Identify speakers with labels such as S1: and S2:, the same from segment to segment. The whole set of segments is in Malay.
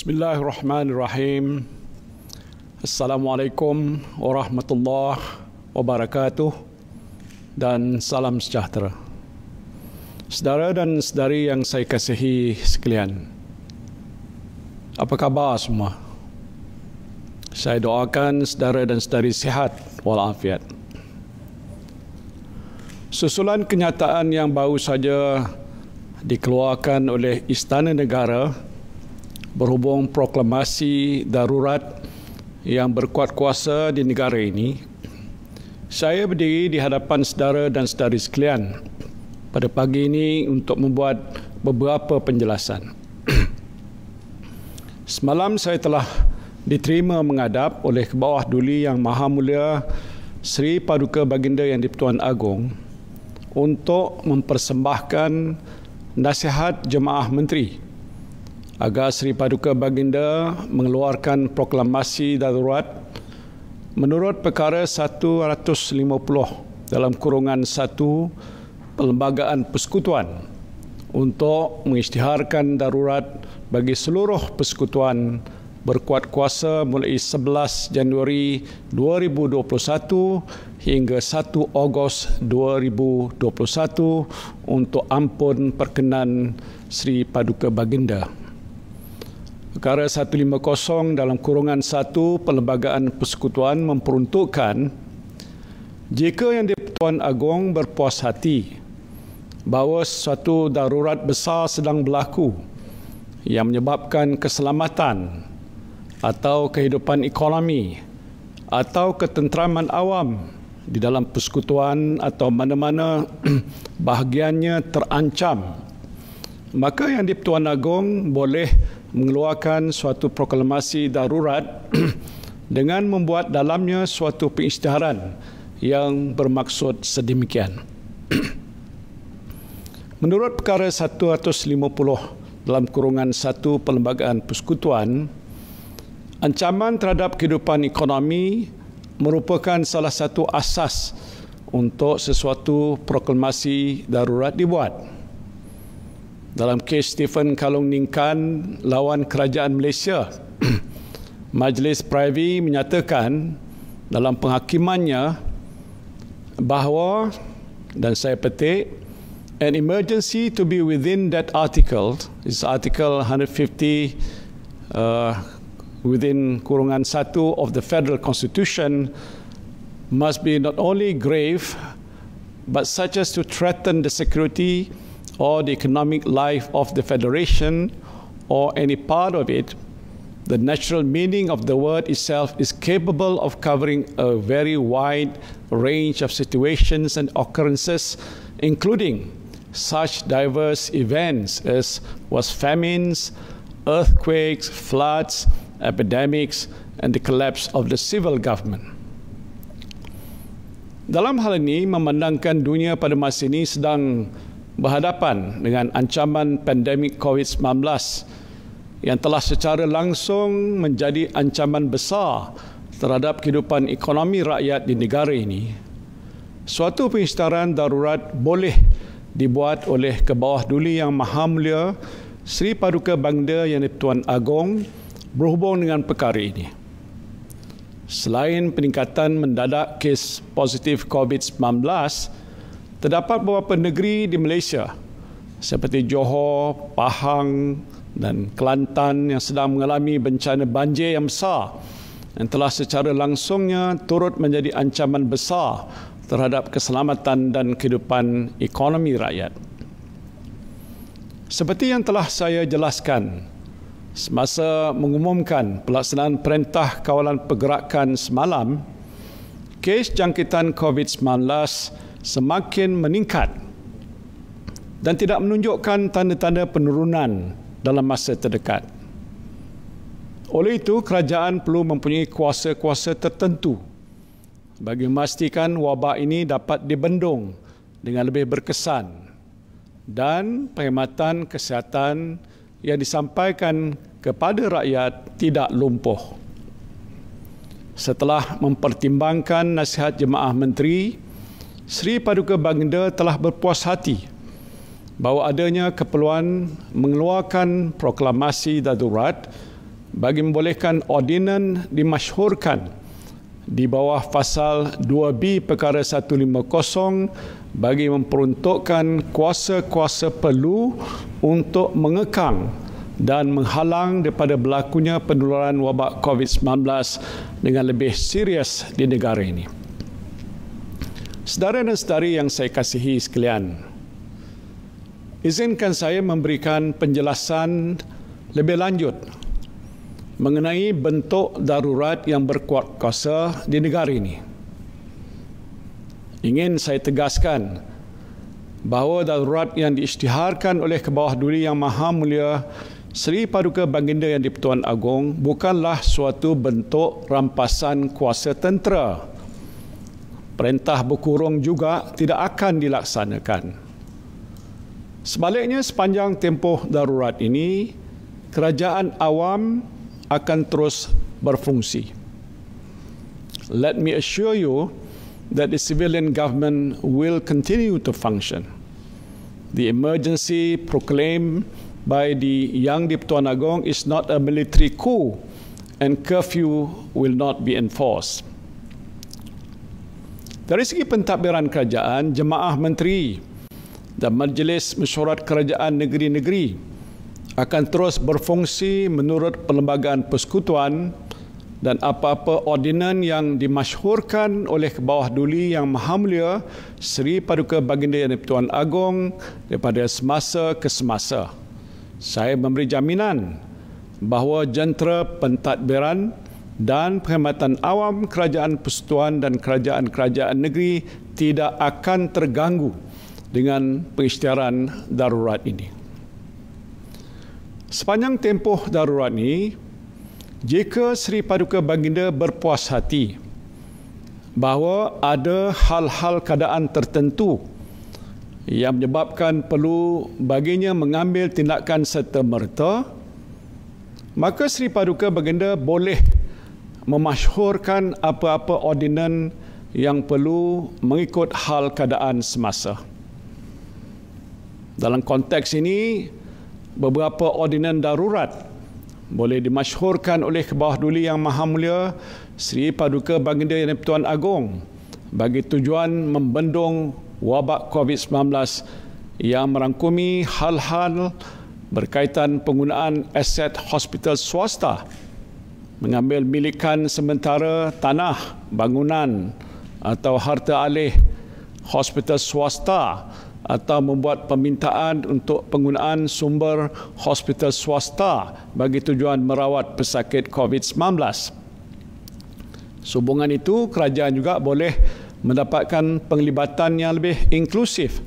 S1: Bismillahirrahmanirrahim. Assalamualaikum warahmatullahi wabarakatuh dan salam sejahtera. Saudara dan saudari yang saya kasihi sekalian, apa khabar semua? Saya doakan saudara dan saudari sihat walafiat. Susulan kenyataan yang baru saja dikeluarkan oleh Istana Negara berhubung proklamasi darurat yang berkuat kuasa di negara ini, saya berdiri di hadapan saudara dan saudari sekalian pada pagi ini untuk membuat beberapa penjelasan. Semalam saya telah diterima menghadap oleh Kebawah Duli Yang Maha Mulia Seri Paduka Baginda Yang di-Pertuan Agong untuk mempersembahkan nasihat Jemaah Menteri agar Seri Paduka Baginda mengeluarkan proklamasi darurat menurut perkara 150 dalam kurungan 1 Perlembagaan Persekutuan untuk mengisytiharkan darurat bagi seluruh persekutuan berkuat kuasa mulai 11 Januari 2021 hingga 1 Ogos 2021 untuk ampun perkenan Seri Paduka Baginda. Perkara 150 dalam kurungan 1 Perlembagaan Persekutuan memperuntukkan jika Yang di-Pertuan Agong berpuas hati bahawa suatu darurat besar sedang berlaku yang menyebabkan keselamatan atau kehidupan ekonomi atau ketenteraman awam di dalam persekutuan atau mana-mana bahagiannya terancam, maka Yang di-Pertuan Agong boleh mengeluarkan suatu proklamasi darurat dengan membuat dalamnya suatu pengisytiharan yang bermaksud sedemikian. Menurut perkara 150 dalam kurungan 1 Perlembagaan Persekutuan, ancaman terhadap kehidupan ekonomi merupakan salah satu asas untuk sesuatu proklamasi darurat dibuat. Dalam kes Stephen Kalung Ningkan lawan Kerajaan Malaysia, Majlis Privy menyatakan dalam penghakimannya bahawa, dan saya petik, an emergency to be within that article, is Article 150 within kurungan 1 of the Federal Constitution, must be not only grave but such as to threaten the security or the economic life of the Federation or any part of it. The natural meaning of the word itself is capable of covering a very wide range of situations and occurrences, including such diverse events as was famines, earthquakes, floods, epidemics, and the collapse of the civil government. Dalam hal ini, memandangkan dunia pada masa ini sedang berhadapan dengan ancaman pandemik COVID-19 yang telah secara langsung menjadi ancaman besar terhadap kehidupan ekonomi rakyat di negara ini, suatu pengisytiharan darurat boleh dibuat oleh Kebawah Duli Yang Maha Mulia Seri Paduka Baginda Yang di-Pertuan Agong berhubung dengan perkara ini. Selain peningkatan mendadak kes positif COVID-19, terdapat beberapa negeri di Malaysia seperti Johor, Pahang dan Kelantan yang sedang mengalami bencana banjir yang besar yang telah secara langsungnya turut menjadi ancaman besar terhadap keselamatan dan kehidupan ekonomi rakyat. Seperti yang telah saya jelaskan semasa mengumumkan pelaksanaan Perintah Kawalan Pergerakan semalam, kes jangkitan COVID-19 semakin meningkat dan tidak menunjukkan tanda-tanda penurunan dalam masa terdekat. Oleh itu, kerajaan perlu mempunyai kuasa-kuasa tertentu bagi memastikan wabak ini dapat dibendung dengan lebih berkesan dan perkhidmatan kesihatan yang disampaikan kepada rakyat tidak lumpuh. Setelah mempertimbangkan nasihat Jemaah Menteri, Seri Paduka Baginda telah berpuas hati bahawa adanya keperluan mengeluarkan proklamasi darurat bagi membolehkan ordinan dimasyhurkan di bawah pasal 2B perkara 150 bagi memperuntukkan kuasa-kuasa perlu untuk mengekang dan menghalang daripada berlakunya penularan wabak COVID-19 dengan lebih serius di negara ini. Saudara dan saudari yang saya kasihi sekalian, izinkan saya memberikan penjelasan lebih lanjut mengenai bentuk darurat yang berkuat kuasa di negara ini. Ingin saya tegaskan bahawa darurat yang diisytiharkan oleh Kebawah Duli Yang Maha Mulia Seri Paduka Baginda Yang di-Pertuan Agong bukanlah suatu bentuk rampasan kuasa tentera. Perintah berkurung juga tidak akan dilaksanakan. Sebaliknya, sepanjang tempoh darurat ini, kerajaan awam akan terus berfungsi. Let me assure you that the civilian government will continue to function. The emergency proclaimed by the Yang di-Pertuan Agong is not a military coup, and curfew will not be enforced. Dari segi pentadbiran kerajaan, Jemaah Menteri dan Majlis Mesyuarat Kerajaan Negeri-Negeri akan terus berfungsi menurut Perlembagaan Persekutuan, dan apa-apa ordinan yang dimasyhurkan oleh Kebawah Duli Yang Maha Mulia Seri Paduka Baginda Yang di-Pertuan Agong daripada semasa ke semasa. Saya memberi jaminan bahawa jentera pentadbiran dan perkhidmatan awam kerajaan persekutuan dan kerajaan-kerajaan negeri tidak akan terganggu dengan pengisytiharan darurat ini. Sepanjang tempoh darurat ini, jika Seri Paduka Baginda berpuas hati bahawa ada hal-hal keadaan tertentu yang menyebabkan perlu baginya mengambil tindakan serta-merta, maka Seri Paduka Baginda boleh memasyhurkan apa-apa ordinan yang perlu mengikut hal keadaan semasa. Dalam konteks ini, beberapa ordinan darurat boleh dimasyhurkan oleh Kebawah Duli Yang Maha Mulia Seri Paduka Baginda Yang di-Pertuan Agong bagi tujuan membendung wabak COVID-19 yang merangkumi hal-hal berkaitan penggunaan aset hospital swasta, mengambil milikan sementara tanah, bangunan atau harta alih hospital swasta, atau membuat permintaan untuk penggunaan sumber hospital swasta bagi tujuan merawat pesakit COVID-19. Sehubungan itu, kerajaan juga boleh mendapatkan penglibatan yang lebih inklusif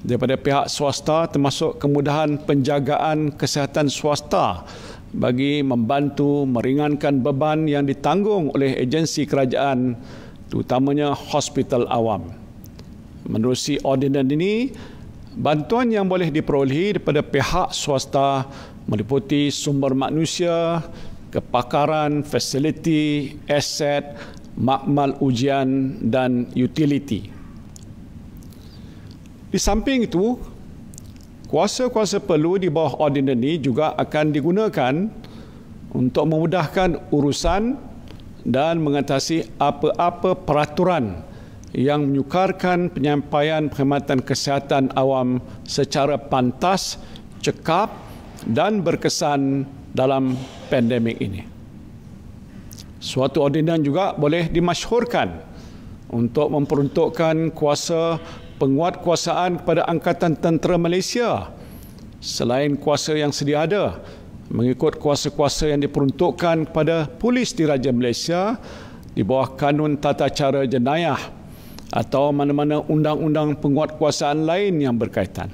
S1: daripada pihak swasta, termasuk kemudahan penjagaan kesihatan swasta bagi membantu meringankan beban yang ditanggung oleh agensi kerajaan, terutamanya hospital awam. Menerusi ordinan ini, bantuan yang boleh diperolehi daripada pihak swasta meliputi sumber manusia, kepakaran, fasiliti, aset, makmal ujian dan utiliti. Di samping itu, kuasa-kuasa perlu di bawah ordinan ini juga akan digunakan untuk memudahkan urusan dan mengatasi apa-apa peraturan yang menyukarkan penyampaian perkhidmatan kesihatan awam secara pantas, cekap dan berkesan dalam pandemik ini. Suatu ordinan juga boleh dimasyhurkan untuk memperuntukkan kuasa penguatkuasaan kepada Angkatan Tentera Malaysia selain kuasa yang sedia ada, mengikut kuasa-kuasa yang diperuntukkan kepada Polis Diraja Malaysia di bawah Kanun Tata Cara Jenayah atau mana-mana undang-undang penguatkuasaan lain yang berkaitan.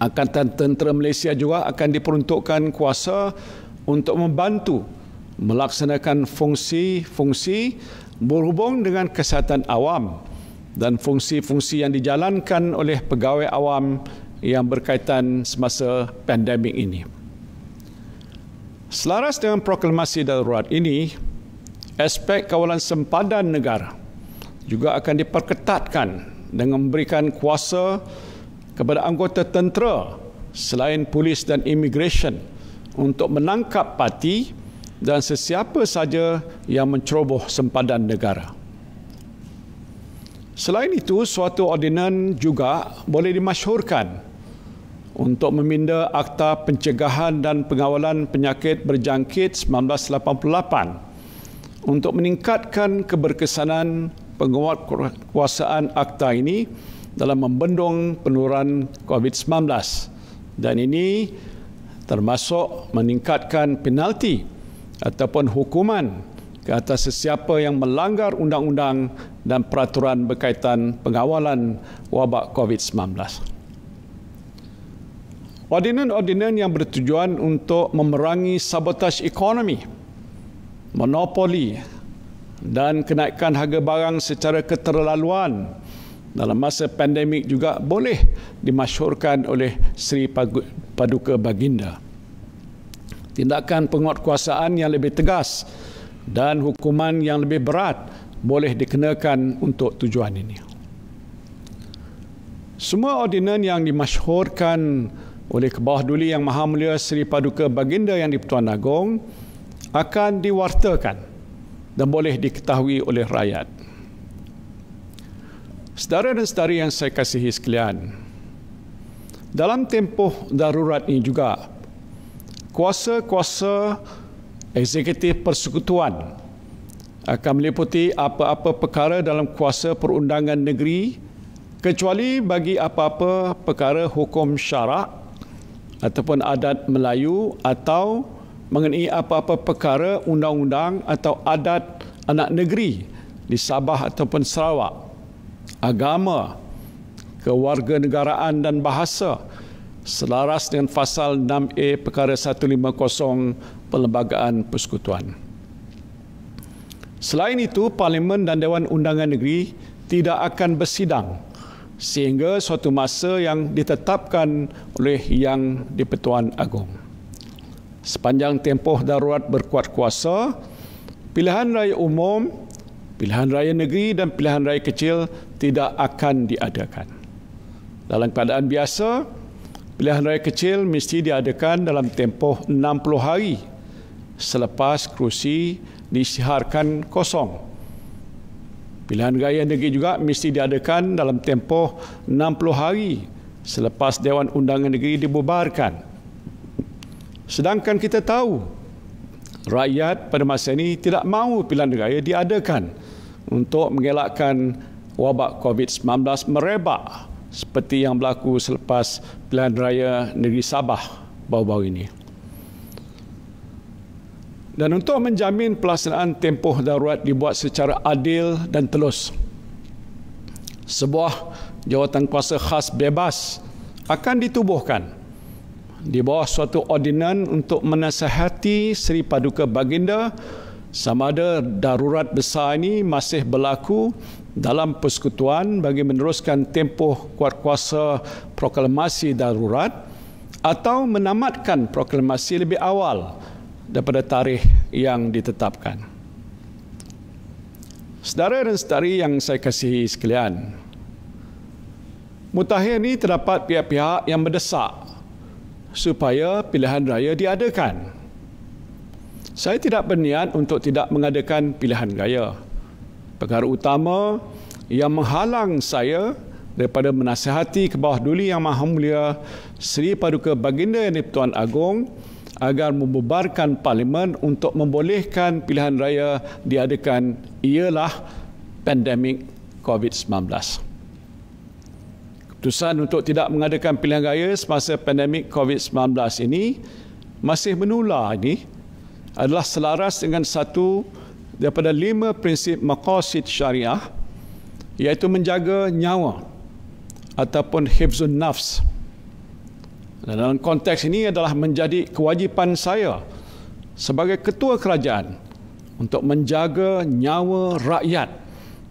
S1: Angkatan Tentera Malaysia juga akan diperuntukkan kuasa untuk membantu melaksanakan fungsi-fungsi berhubung dengan kesihatan awam dan fungsi-fungsi yang dijalankan oleh pegawai awam yang berkaitan semasa pandemik ini. Selaras dengan proklamasi darurat ini, aspek kawalan sempadan negara juga akan diperketatkan dengan memberikan kuasa kepada anggota tentera selain polis dan immigration untuk menangkap parti dan sesiapa saja yang menceroboh sempadan negara. Selain itu, suatu ordinan juga boleh dimasyhurkan untuk meminda Akta Pencegahan dan Pengawalan Penyakit Berjangkit 1988 untuk meningkatkan keberkesanan penguatkuasaan akta ini dalam membendung penurunan COVID-19, dan ini termasuk meningkatkan penalti ataupun hukuman ke atas sesiapa yang melanggar undang-undang dan peraturan berkaitan pengawalan wabak COVID-19. Ordinan-ordinan yang bertujuan untuk memerangi sabotaj ekonomi, monopoli dan kenaikan harga barang secara keterlaluan dalam masa pandemik juga boleh dimasyhurkan oleh Sri Paduka Baginda. Tindakan penguatkuasaan yang lebih tegas dan hukuman yang lebih berat boleh dikenakan untuk tujuan ini. Semua ordinan yang dimasyhurkan oleh Kebawah Duli Yang Maha Mulia Sri Paduka Baginda Yang di-Pertuan Agong akan diwartakan dan boleh diketahui oleh rakyat. Saudara dan saudari yang saya kasihi sekalian, dalam tempoh darurat ini juga, kuasa-kuasa eksekutif persekutuan akan meliputi apa-apa perkara dalam kuasa perundangan negeri kecuali bagi apa-apa perkara hukum syarak ataupun adat Melayu atau mengenai apa-apa perkara undang-undang atau adat anak negeri di Sabah ataupun Sarawak, agama, kewarganegaraan dan bahasa selaras dengan Fasal 6A Perkara 150 Perlembagaan Persekutuan. Selain itu, Parlimen dan Dewan Undangan Negeri tidak akan bersidang sehingga suatu masa yang ditetapkan oleh Yang di-Pertuan Agong. Sepanjang tempoh darurat berkuat kuasa, pilihan raya umum, pilihan raya negeri dan pilihan raya kecil tidak akan diadakan. Dalam keadaan biasa, pilihan raya kecil mesti diadakan dalam tempoh 60 hari selepas kerusi diisytiharkan kosong. Pilihan raya negeri juga mesti diadakan dalam tempoh 60 hari selepas Dewan Undangan Negeri dibubarkan. Sedangkan kita tahu rakyat pada masa ini tidak mahu pilihan raya diadakan untuk mengelakkan wabak COVID-19 merebak seperti yang berlaku selepas pilihan raya negeri Sabah baru-baru ini. Dan untuk menjamin pelaksanaan tempoh darurat dibuat secara adil dan telus, sebuah jawatan kuasa khas bebas akan ditubuhkan di bawah suatu ordinan untuk menasihati Sri Paduka Baginda sama ada darurat besar ini masih berlaku dalam persekutuan bagi meneruskan tempoh kuatkuasa proklamasi darurat atau menamatkan proklamasi lebih awal daripada tarikh yang ditetapkan. Saudara dan saudari yang saya kasihi sekalian, mutakhir ini terdapat pihak-pihak yang mendesak supaya pilihan raya diadakan. Saya tidak berniat untuk tidak mengadakan pilihan raya. Perkara utama yang menghalang saya daripada menasihati Kebawah Duli Yang Maha Mulia Sri Paduka Baginda Yang di-Pertuan Agong agar membubarkan Parlimen untuk membolehkan pilihan raya diadakan ialah pandemik COVID-19. Keputusan untuk tidak mengadakan pilihan raya semasa pandemik COVID-19 ini masih menular ini adalah selaras dengan satu daripada 5 prinsip maqasid syariah, iaitu menjaga nyawa ataupun hifzun nafs. Dan dalam konteks ini adalah menjadi kewajipan saya sebagai ketua kerajaan untuk menjaga nyawa rakyat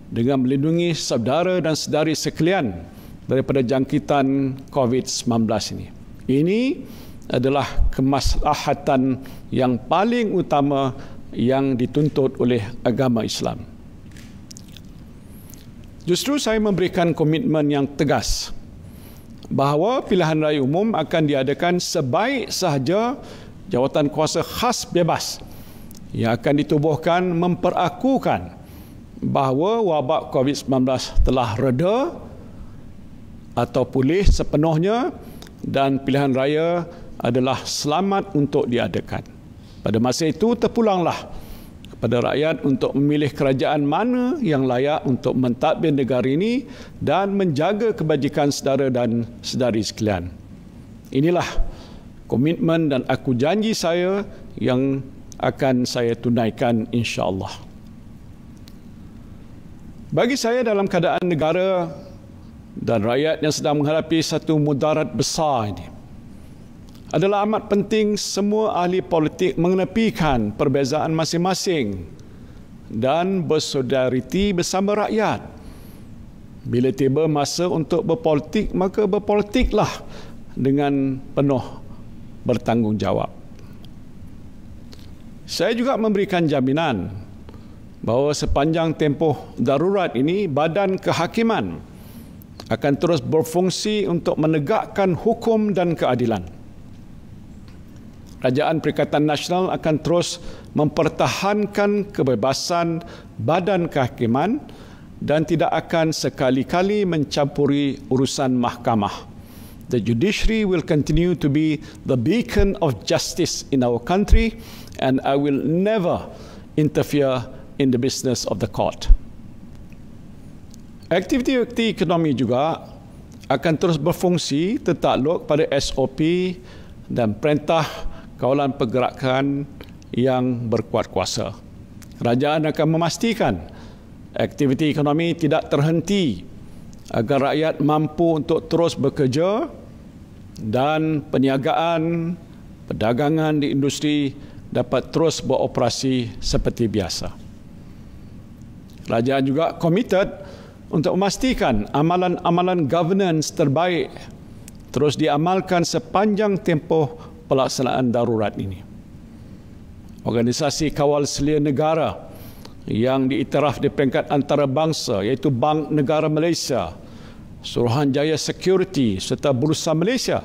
S1: dengan melindungi saudara dan saudari sekalian daripada jangkitan COVID-19 ini. Ini adalah kemaslahatan yang paling utama yang dituntut oleh agama Islam. Justru saya memberikan komitmen yang tegas bahawa pilihan raya umum akan diadakan sebaik sahaja jawatan kuasa khas bebas yang akan ditubuhkan memperakukan bahawa wabak COVID-19 telah reda atau pulih sepenuhnya dan pilihan raya adalah selamat untuk diadakan. Pada masa itu terpulanglah kepada rakyat untuk memilih kerajaan mana yang layak untuk mentadbir negara ini dan menjaga kebajikan saudara dan saudari sekalian. Inilah komitmen dan aku janji saya yang akan saya tunaikan insya-Allah. Bagi saya dalam keadaan negara dan rakyat yang sedang menghadapi satu mudarat besar ini, adalah amat penting semua ahli politik mengenepikan perbezaan masing-masing dan bersolidariti bersama rakyat. Bila tiba masa untuk berpolitik, maka berpolitiklah dengan penuh bertanggungjawab. Saya juga memberikan jaminan bahawa sepanjang tempoh darurat ini, Badan Kehakiman akan terus berfungsi untuk menegakkan hukum dan keadilan. Kerajaan Perikatan Nasional akan terus mempertahankan kebebasan Badan Kehakiman dan tidak akan sekali-kali mencampuri urusan mahkamah. The judiciary will continue to be the beacon of justice in our country, and I will never interfere in the business of the court. Aktiviti ekonomi juga akan terus berfungsi tertakluk pada SOP dan perintah kawalan pergerakan yang berkuat kuasa. Kerajaan akan memastikan aktiviti ekonomi tidak terhenti agar rakyat mampu untuk terus bekerja dan perniagaan, perdagangan di industri dapat terus beroperasi seperti biasa. Kerajaan juga komited untuk memastikan amalan-amalan governance terbaik terus diamalkan sepanjang tempoh pelaksanaan darurat ini. Organisasi kawal selia negara yang diiktiraf di peringkat antarabangsa iaitu Bank Negara Malaysia, Suruhanjaya Security serta Bursa Malaysia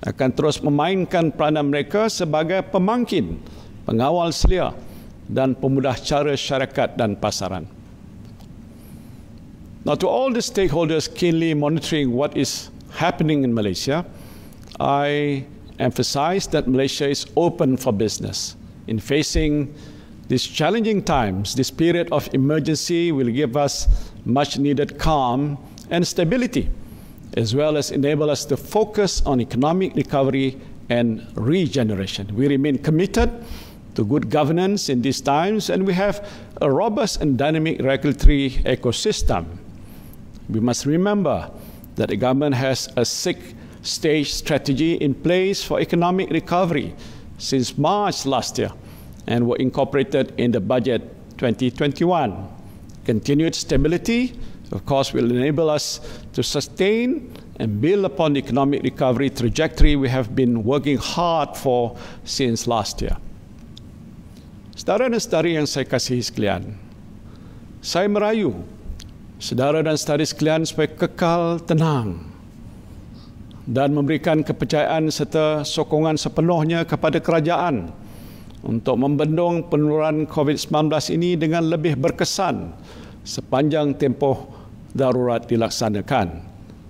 S1: akan terus memainkan peranan mereka sebagai pemangkin, pengawal selia dan pemudah cara syarikat dan pasaran. Now, to all the stakeholders keenly monitoring what is happening in Malaysia, I emphasize that Malaysia is open for business. In facing these challenging times, this period of emergency will give us much needed calm and stability, as well as enable us to focus on economic recovery and regeneration. We remain committed to good governance in these times, and we have a robust and dynamic regulatory ecosystem. We must remember that the government has a six-stage strategy in place for economic recovery since March last year and were incorporated in the budget 2021. Continued stability, of course, will enable us to sustain and build upon the economic recovery trajectory we have been working hard for since last year. Saudara dan saudari yang saya kasihi sekalian, saya merayu saudara dan saudari sekalian supaya kekal tenang dan memberikan kepercayaan serta sokongan sepenuhnya kepada kerajaan untuk membendung penularan COVID-19 ini dengan lebih berkesan sepanjang tempoh darurat dilaksanakan.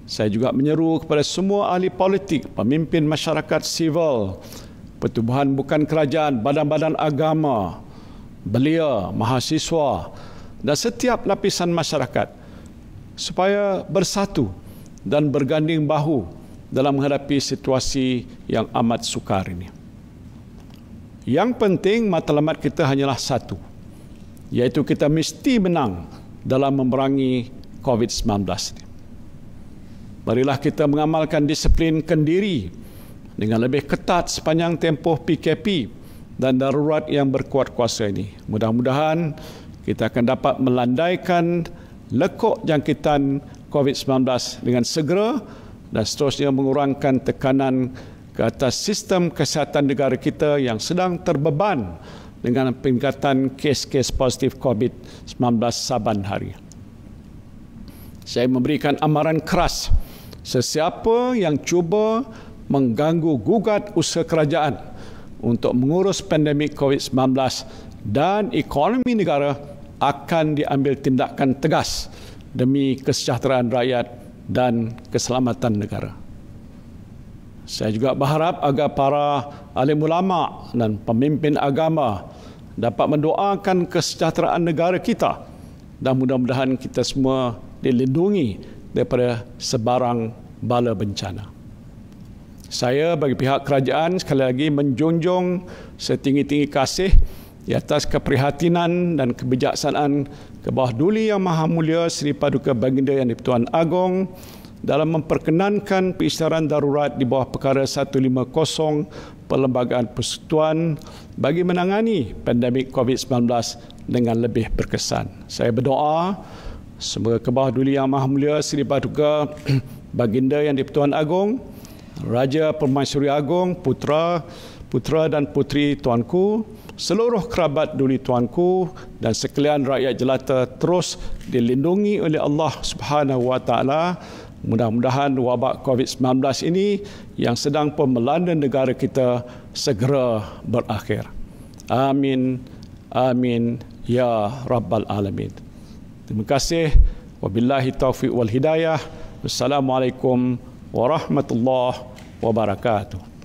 S1: Saya juga menyeru kepada semua ahli politik, pemimpin masyarakat sivil, pertubuhan bukan kerajaan, badan-badan agama, belia, mahasiswa dan setiap lapisan masyarakat supaya bersatu dan berganding bahu dalam menghadapi situasi yang amat sukar ini. Yang penting matlamat kita hanyalah satu, iaitu kita mesti menang dalam memerangi COVID-19 ini. Marilah kita mengamalkan disiplin kendiri dengan lebih ketat sepanjang tempoh PKP dan darurat yang berkuat kuasa ini. Mudah-mudahan kita akan dapat melandaikan lekuk jangkitan COVID-19 dengan segera dan seterusnya mengurangkan tekanan ke atas sistem kesihatan negara kita yang sedang terbeban dengan peningkatan kes-kes positif COVID-19 saban hari. Saya memberikan amaran keras sesiapa yang cuba mengganggu gugat usaha kerajaan untuk mengurus pandemik COVID-19 dan ekonomi negara akan diambil tindakan tegas demi kesejahteraan rakyat dan keselamatan negara. Saya juga berharap agar para alim ulama dan pemimpin agama dapat mendoakan kesejahteraan negara kita dan mudah-mudahan kita semua dilindungi daripada sebarang bala bencana. Saya bagi pihak kerajaan sekali lagi menjunjung setinggi-tinggi kasih di atas keprihatinan dan kebijaksanaan Kebawah Duli Yang Maha Mulia Seri Paduka Baginda Yang di-Pertuan Agong dalam memperkenankan pengisytiharan darurat di bawah perkara 150 Perlembagaan Persekutuan bagi menangani pandemik COVID-19 dengan lebih berkesan. Saya berdoa semoga Kebawah Duli Yang Maha Mulia Seri Paduka Baginda Yang di-Pertuan Agong, Raja Permaisuri Agong, putra dan puteri tuanku, seluruh kerabat duli tuanku dan sekalian rakyat jelata terus dilindungi oleh Allah Subhanahu Wa Taala. Mudah-mudahan wabak COVID-19 ini yang sedang pun melanda negara kita segera berakhir. Amin. Amin. Ya Rabbal Alamin. Terima kasih. Wabillahi taufiq wal hidayah. Wassalamualaikum warahmatullahi wabarakatuh.